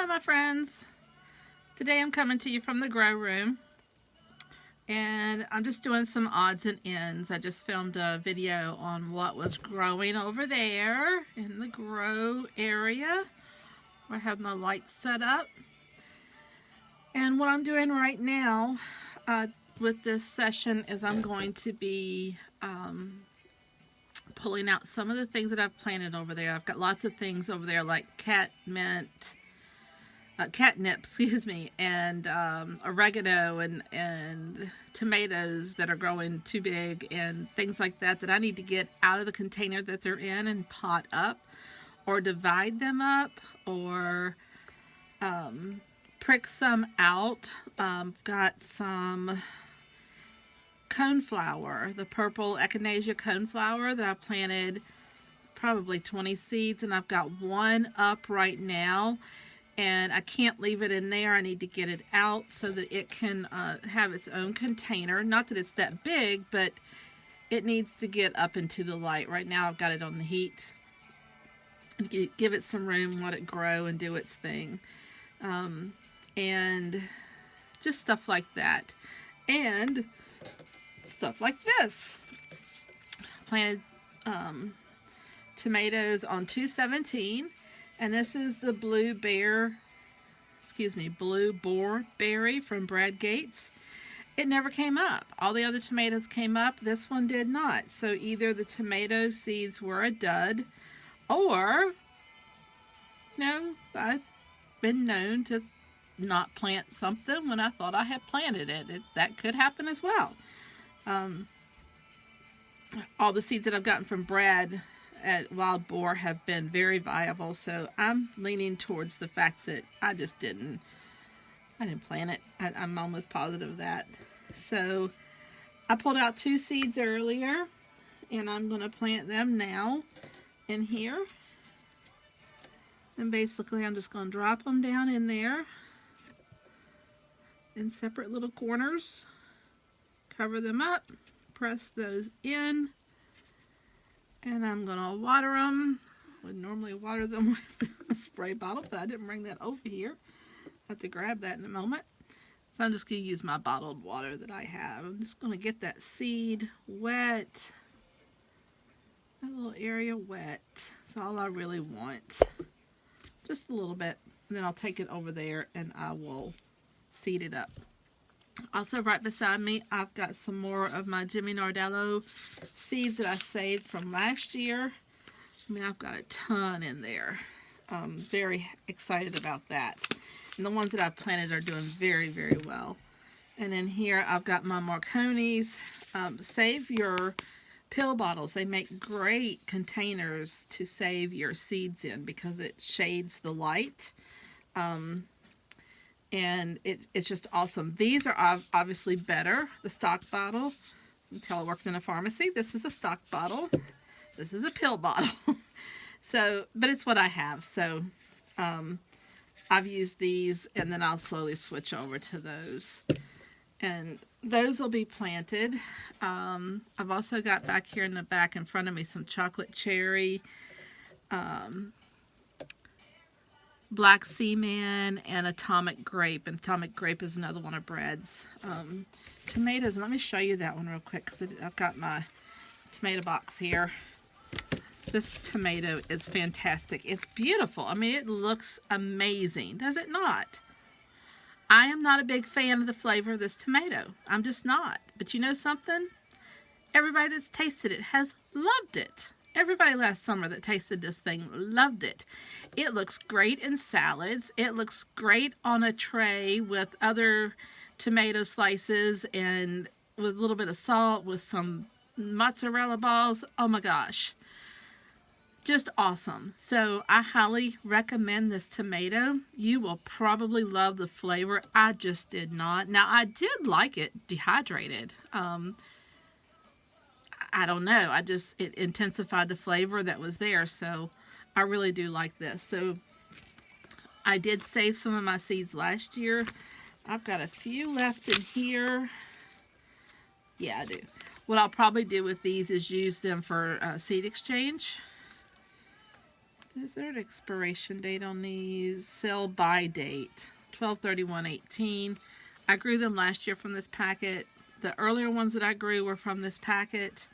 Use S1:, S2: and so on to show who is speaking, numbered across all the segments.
S1: Hello my friends. Today I'm coming to you from the grow room and I'm just doing some odds and ends. I just filmed a video on what was growing over there in the grow area. I have my lights set up. And what I'm doing right now with this session is I'm going to be pulling out some of the things that I've planted over there. I've got lots of things over there like catnip, excuse me, and oregano and tomatoes that are growing too big and things like that that I need to get out of the container that they're in and pot up or divide them up or prick some out. Got some coneflower, the purple echinacea coneflower that I planted probably 20 seeds, and I've got one up right now, and I can't leave it in there. I need to get it out so that it can have its own container. Not that it's that big, but it needs to get up into the light. Right now I've got it on the heat. Give it some room, let it grow and do its thing. And just stuff like that. And stuff like this. Planted tomatoes on 217, and this is the blue boar berry from Brad Gates. It never came up. All the other tomatoes came up. This one did not. So either the tomato seeds were a dud, or I've been known to not plant something when I thought I had planted it. That could happen as well. All the seeds that I've gotten from Brad at Wild Boar have been very viable, so I'm leaning towards the fact that I didn't plant it. I'm almost positive of that. So I pulled out 2 seeds earlier, and I'm going to plant them now in here. And basically I'm just going to drop them down in there in separate little corners. Cover them up, press those in, and I'm going to water them. I would normally water them with a spray bottle, but I didn't bring that over here. I have to grab that in a moment. So I'm just going to use my bottled water that I have. I'm just going to get that seed wet, that little area wet. That's all I really want. Just a little bit, and then I'll take it over there and I will seed it up. Also, right beside me, I've got some more of my Jimmy Nardello seeds that I saved from last year. I mean, I've got a ton in there. Very excited about that. And the ones that I've planted are doing very, very well. And in here, I've got my Marconi's. Save your pill bottles. They make great containers to save your seeds in because it shades the light. And it's just awesome. These are obviously better. The stock bottle. Until I worked in a pharmacy. This is a stock bottle. This is a pill bottle. So, but it's what I have. So, I've used these, and then I'll slowly switch over to those. And those will be planted. I've also got back here in the back in front of me some chocolate cherry, Black Seaman, and Atomic Grape. And Atomic Grape is another one of Brad's tomatoes. And let me show you that one real quick because I've got my tomato box here. This tomato is fantastic. It's beautiful. I mean, it looks amazing. Does it not? I am not a big fan of the flavor of this tomato. I'm just not. But you know something? Everybody that's tasted it has loved it. Everybody last summer that tasted this thing loved it. It looks great in salads. It looks great on a tray with other tomato slices and with a little bit of salt with some mozzarella balls. Oh my gosh. Just awesome. So I highly recommend this tomato. You will probably love the flavor. I just did not. Now I did like it dehydrated. I don't know. It intensified the flavor that was there. So I really do like this. So I did save some of my seeds last year. I've got a few left in here. Yeah, I do. What I'll probably do with these is use them for seed exchange. Is there an expiration date on these? Sell by date, 12/31/18. I grew them last year from this packet. The earlier ones that I grew were from this packet,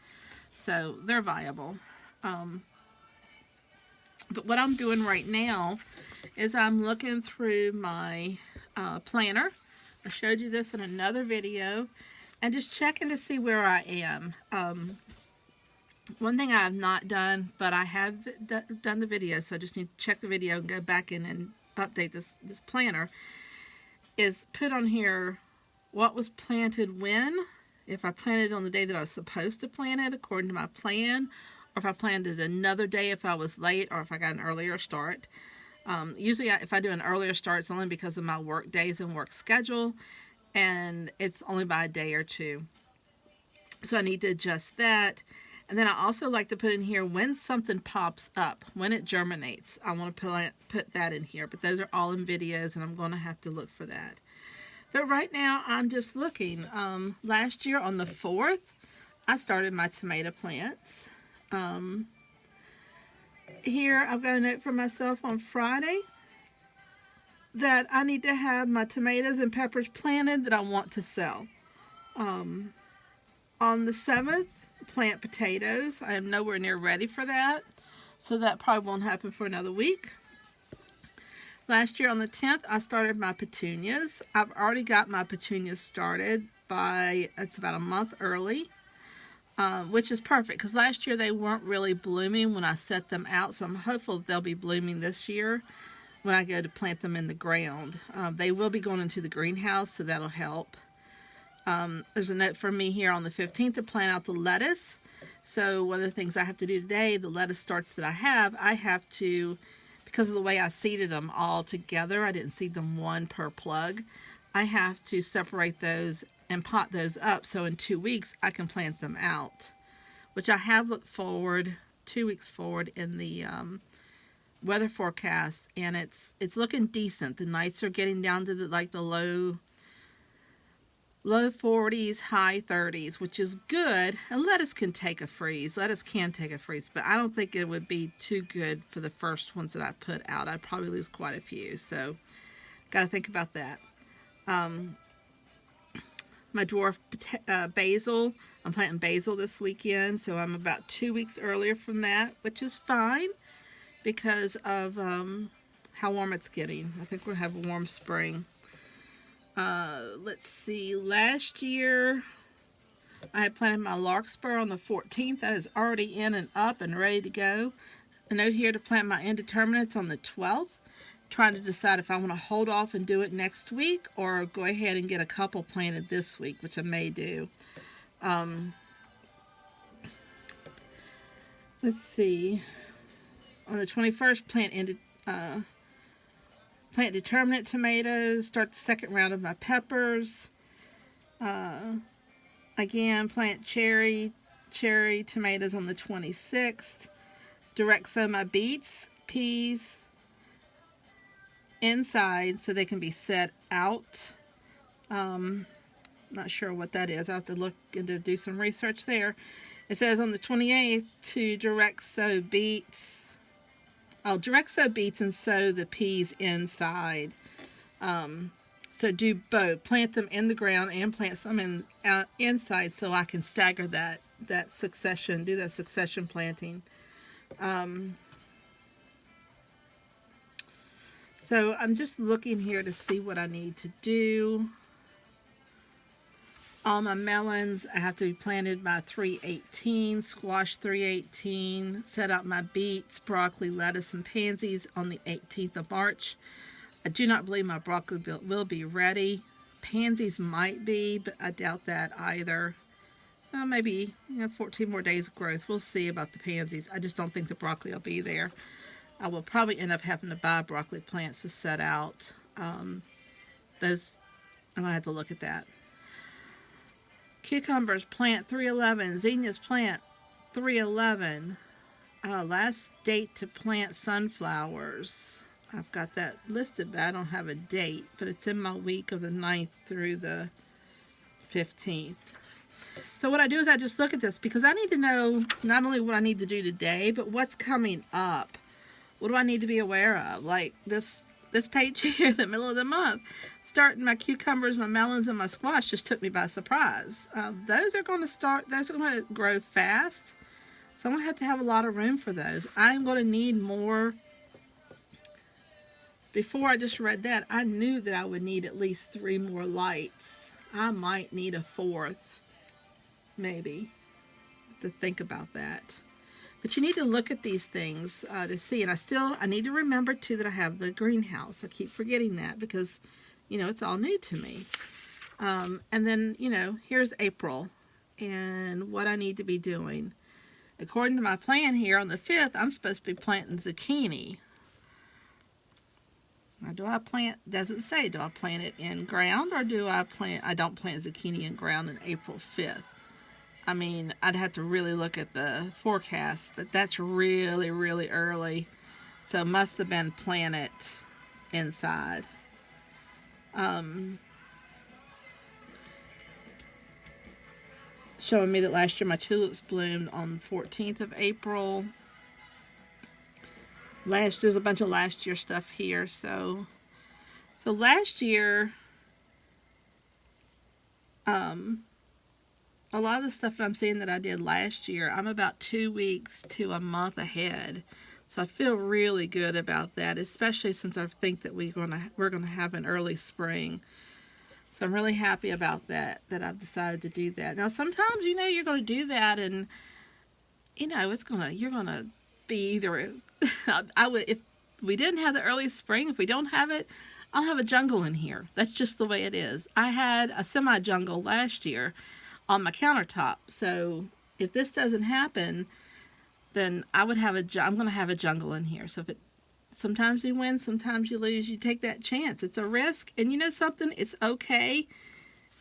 S1: so they're viable. But what I'm doing right now is I'm looking through my planner. I showed you this in another video, and just checking to see where I am. One thing I have not done, but I have done the video, so I just need to check the video and go back in and update this planner, is put on here what was planted when, if I planted on the day that I was supposed to plant it according to my plan, or if I planted another day if I was late, or if I got an earlier start. Usually if I do an earlier start, it's only because of my work days and work schedule, and it's only by a day or two. So I need to adjust that. And then I also like to put in here when something pops up, when it germinates. I want to put that in here, but those are all in videos, and I'm going to have to look for that. But right now, I'm just looking. Last year on the 4th, I started my tomato plants. Here, I've got a note for myself on Friday that I need to have my tomatoes and peppers planted that I want to sell. On the 7th, plant potatoes. I am nowhere near ready for that, so that probably won't happen for another week. Last year on the 10th, I started my petunias. I've already got my petunias started it's about a month early, which is perfect because last year they weren't really blooming when I set them out, so I'm hopeful they'll be blooming this year when I go to plant them in the ground. They will be going into the greenhouse, so that'll help. There's a note for me here on the 15th to plant out the lettuce. So one of the things I have to do today, the lettuce starts that I have to, because of the way I seeded them all together, I didn't seed them one per plug. I have to separate those and pot those up so in 2 weeks I can plant them out, which I have looked forward 2 weeks forward in the weather forecast, and it's looking decent. The nights are getting down to the low 40s, high 30s, which is good. And lettuce can take a freeze. Lettuce can take a freeze, but I don't think it would be too good for the first ones that I put out. I'd probably lose quite a few, so got to think about that. My dwarf basil, I'm planting basil this weekend, so I'm about 2 weeks earlier from that, which is fine because of how warm it's getting. I think we'll have a warm spring. Let's see, last year I had planted my larkspur on the 14th. That is already in and up and ready to go. A note here to plant my indeterminates on the 12th. Trying to decide if I want to hold off and do it next week or go ahead and get a couple planted this week, which I may do. Let's see. On the 21st, plant determinate tomatoes. Start the second round of my peppers. Again, plant cherry tomatoes on the 26th. Direct sow my beets, peas inside so they can be set out. Not sure what that is. I'll have to look into do some research there. It says on the 28th to direct sow beets. I'll direct sow beets and sow the peas inside. So do both. Plant them in the ground and plant some inside so I can stagger that succession, do that succession planting. So I'm just looking here to see what I need to do. All my melons, I have to be planted by 3/18, squash 3/18, set out my beets, broccoli, lettuce, and pansies on the 18th of March. I do not believe my broccoli will be ready. Pansies might be, but I doubt that either. Maybe 14 more days of growth. We'll see about the pansies. I just don't think the broccoli will be there. I will probably end up having to buy broccoli plants to set out. Those, I'm going to have to look at that. Cucumbers, plant 3/11. Zinnias, plant 3/11. Last date to plant sunflowers. I've got that listed, but I don't have a date. But it's in my week of the 9th through the 15th. So what I do is I just look at this because I need to know not only what I need to do today, but what's coming up. what do I need to be aware of? Like this page here, the middle of the month, starting my cucumbers, my melons, and my squash just took me by surprise. Those are going to grow fast. So I'm going to have a lot of room for those. I'm going to need more. Before I just read that, I knew that I would need at least 3 more lights. I might need a 4th, maybe, to think about that. But you need to look at these things to see. And I need to remember, too, that I have the greenhouse. I keep forgetting that because, you know, it's all new to me. And then, you know, here's April and what I need to be doing. According to my plan here on the 5th, I'm supposed to be planting zucchini. Now, doesn't say, do I plant it in ground or I don't plant zucchini in ground on April 5th. I mean, I'd have to really look at the forecast, but that's really, really early. So it must have been planted inside. Showing me that last year my tulips bloomed on the 14th of April. There's a bunch of last year stuff here. So last year, a lot of the stuff that I'm seeing that I did last year, I'm about 2 weeks to a month ahead. So I feel really good about that, especially since I think that we're gonna have an early spring. So I'm really happy about that I've decided to do that. Now sometimes, you know, you're going to do that and, you know, you're going to be either, if we didn't have the early spring, if we don't have it, I'll have a jungle in here. That's just the way it is. I had a semi-jungle last year on my countertop. So if this doesn't happen, then I'm going to have a jungle in here. So sometimes you win, sometimes you lose. You take that chance. It's a risk. And you know something? It's okay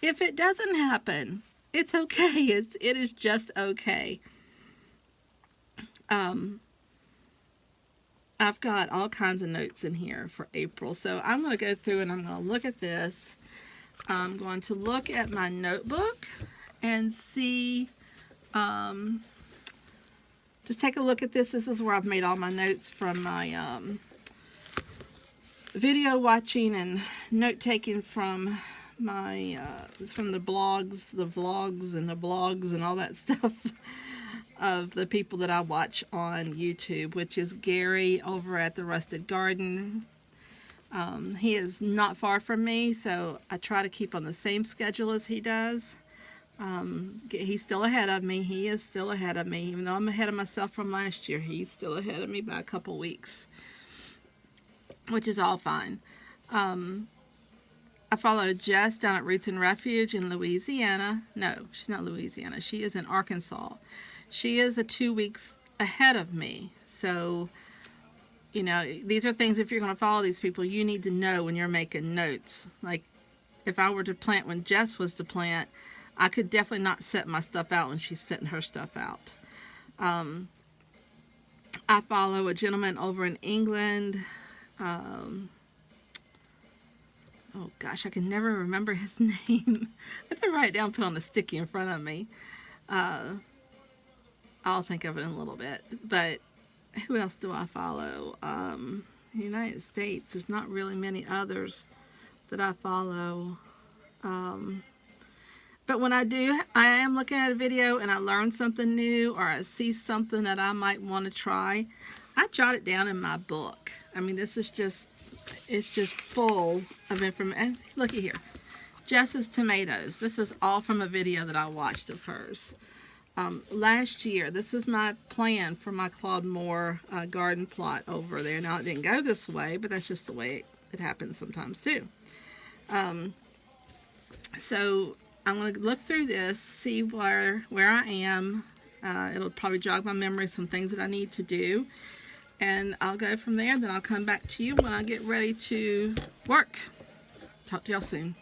S1: if it doesn't happen. It's okay. It is just okay. I've got all kinds of notes in here for April. So I'm going to go through and I'm going to look at this. I'm going to look at my notebook and see, just take a look at this. This is where I've made all my notes from my video watching and note taking from my from the blogs, the vlogs, and the blogs and all that stuff of the people that I watch on YouTube, which is Gary over at the Rusted Garden. He is not far from me, so I try to keep on the same schedule as he does. He's still ahead of me. He is still ahead of me. Even though I'm ahead of myself from last year, he's still ahead of me by a couple weeks, which is all fine. I follow Jess down at Roots and Refuge in Louisiana. No, she's not Louisiana. She is in Arkansas. She is 2 weeks ahead of me. So, you know, these are things, if you're going to follow these people, you need to know when you're making notes. Like, if I were to plant when Jess was to plant, I could definitely not set my stuff out when she's setting her stuff out. I follow a gentleman over in England. Oh gosh, I can never remember his name. I have to write it down, put on a sticky in front of me. I'll think of it in a little bit. But who else do I follow? The United States, there's not really many others that I follow. But when I do, I am looking at a video and I learn something new or I see something that I might want to try, I jot it down in my book. I mean, this is just, it's just full of information. Looky here. Jess's tomatoes. This is all from a video that I watched of hers. Last year, this is my plan for my Claude Moore garden plot over there. Now, it didn't go this way, but that's just the way it happens sometimes too. So I'm going to look through this, see where I am. It'll probably jog my memory, some things that I need to do. And I'll go from there. Then I'll come back to you when I get ready to work. Talk to y'all soon.